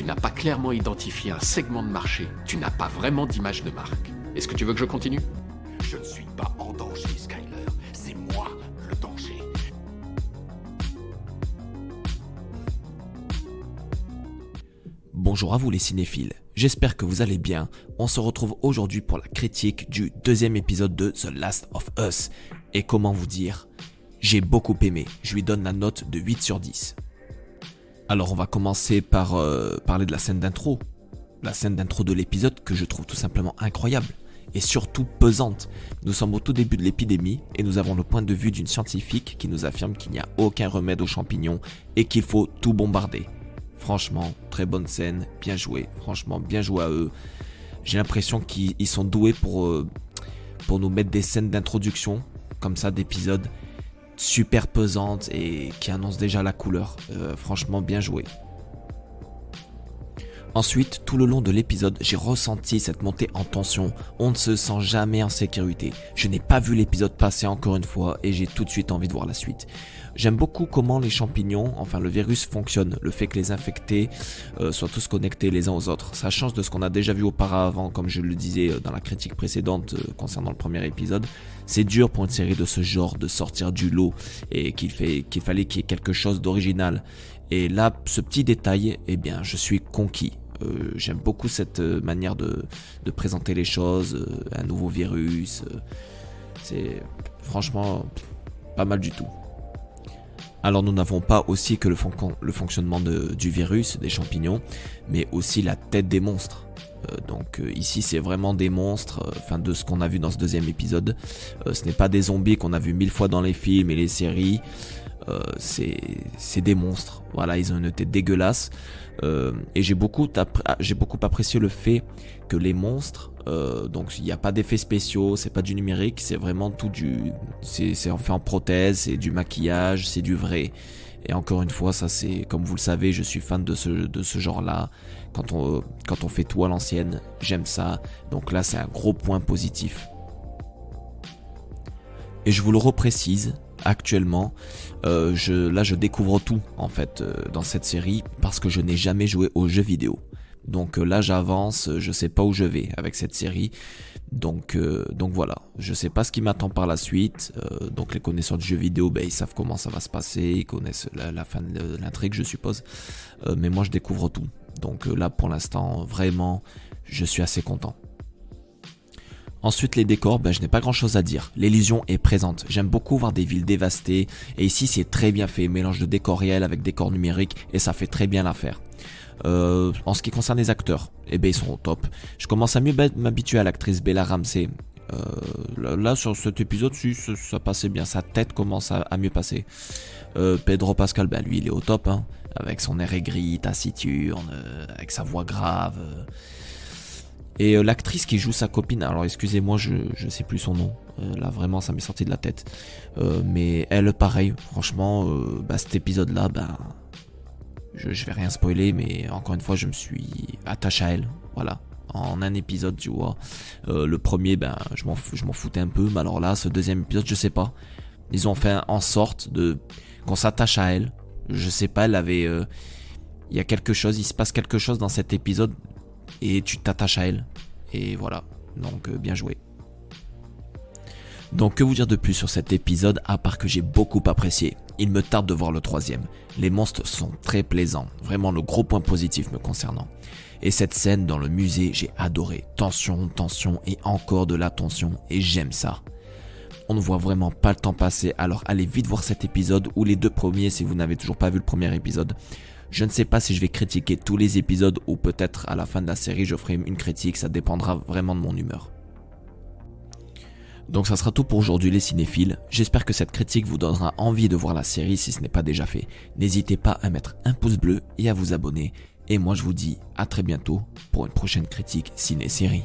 n'as pas clairement identifié un segment de marché. Tu n'as pas vraiment d'image de marque. Est-ce que tu veux que je continue ? Je ne suis pas en danger, Skyler. C'est moi le danger. Bonjour à vous les cinéphiles, j'espère que vous allez bien. On se retrouve aujourd'hui pour la critique du deuxième épisode de The Last of Us. Et comment vous dire, j'ai beaucoup aimé, je lui donne la note de 8 sur 10. Alors on va commencer par parler de la scène d'intro. La scène d'intro de l'épisode que je trouve tout simplement incroyable et surtout pesante. Nous sommes au tout début de l'épidémie et nous avons le point de vue d'une scientifique qui nous affirme qu'il n'y a aucun remède aux champignons et qu'il faut tout bombarder. Franchement, très bonne scène, bien joué, franchement bien joué à eux. J'ai l'impression qu'ils sont doués pour nous mettre des scènes d'introduction, comme ça d'épisodes, super pesantes et qui annoncent déjà la couleur. Franchement bien joué. Ensuite, tout le long de l'épisode, j'ai ressenti cette montée en tension. On ne se sent jamais en sécurité. Je n'ai pas vu l'épisode passer encore une fois et j'ai tout de suite envie de voir la suite. J'aime beaucoup comment les champignons, enfin le virus fonctionne. Le fait que les infectés soient tous connectés les uns aux autres. Ça change de ce qu'on a déjà vu auparavant, comme je le disais dans la critique précédente concernant le premier épisode. C'est dur pour une série de ce genre de sortir du lot et qu'il fallait qu'il y ait quelque chose d'original. Et là, ce petit détail, eh bien, je suis conquis. J'aime beaucoup cette manière de présenter les choses, un nouveau virus, c'est franchement pas mal du tout. Alors nous n'avons pas aussi que le fonctionnement du virus, des champignons, mais aussi la tête des monstres. Donc ici c'est vraiment des monstres, de ce qu'on a vu dans ce deuxième épisode. Ce n'est pas des zombies qu'on a vu 1000 fois dans les films et les séries. C'est des monstres, voilà, ils ont une tête dégueulasse et j'ai beaucoup apprécié le fait que les monstres, donc il n'y a pas d'effets spéciaux, c'est pas du numérique, c'est vraiment tout c'est fait en prothèse, c'est du maquillage, c'est du vrai. Et encore une fois, ça c'est, comme vous le savez, je suis fan de ce genre-là. Quand on fait tout à l'ancienne, j'aime ça. Donc là, c'est un gros point positif. Et je vous le reprécise, actuellement, je découvre tout en fait dans cette série parce que je n'ai jamais joué aux jeux vidéo. Donc là j'avance, je sais pas où je vais avec cette série. Donc voilà, je sais pas ce qui m'attend par la suite. Donc les connaisseurs du jeu vidéo, ils savent comment ça va se passer, ils connaissent la fin de l'intrigue je suppose. Mais moi je découvre tout. Donc là pour l'instant vraiment je suis assez content. Ensuite les décors, je n'ai pas grand chose à dire, l'illusion est présente, j'aime beaucoup voir des villes dévastées et ici c'est très bien fait, mélange de décors réels avec décors numériques et ça fait très bien l'affaire. En ce qui concerne les acteurs, ils sont au top, je commence à mieux m'habituer à l'actrice Bella Ramsey. Là sur cet épisode ça passait bien, sa tête commence à mieux passer. Pedro Pascal, lui il est au top, avec son air aigri, taciturne, avec sa voix grave. Et l'actrice qui joue sa copine, alors excusez-moi, je sais plus son nom, là vraiment ça m'est sorti de la tête, mais elle pareil, franchement, cet épisode-là, je vais rien spoiler, mais encore une fois je me suis attaché à elle, voilà, en un épisode tu vois. Le premier, je m'en foutais un peu, mais alors là, ce deuxième épisode, je sais pas, ils ont fait en sorte qu'on s'attache à elle, je sais pas, elle avait, il y a quelque chose, il se passe quelque chose dans cet épisode, et tu t'attaches à elle, et voilà, donc bien joué. Donc que vous dire de plus sur cet épisode à part que j'ai beaucoup apprécié. Il me tarde de voir le troisième. Les monstres sont très plaisants, vraiment le gros point positif me concernant. Et cette scène dans le musée, j'ai adoré. Tension et encore de la tension, et j'aime ça. On ne voit vraiment pas le temps passer, alors allez vite voir cet épisode ou les deux premiers si vous n'avez toujours pas vu le premier épisode. Je ne sais pas si je vais critiquer tous les épisodes ou peut-être à la fin de la série je ferai une critique, ça dépendra vraiment de mon humeur. Donc ça sera tout pour aujourd'hui les cinéphiles, j'espère que cette critique vous donnera envie de voir la série si ce n'est pas déjà fait. N'hésitez pas à mettre un pouce bleu et à vous abonner, et moi je vous dis à très bientôt pour une prochaine critique ciné-série.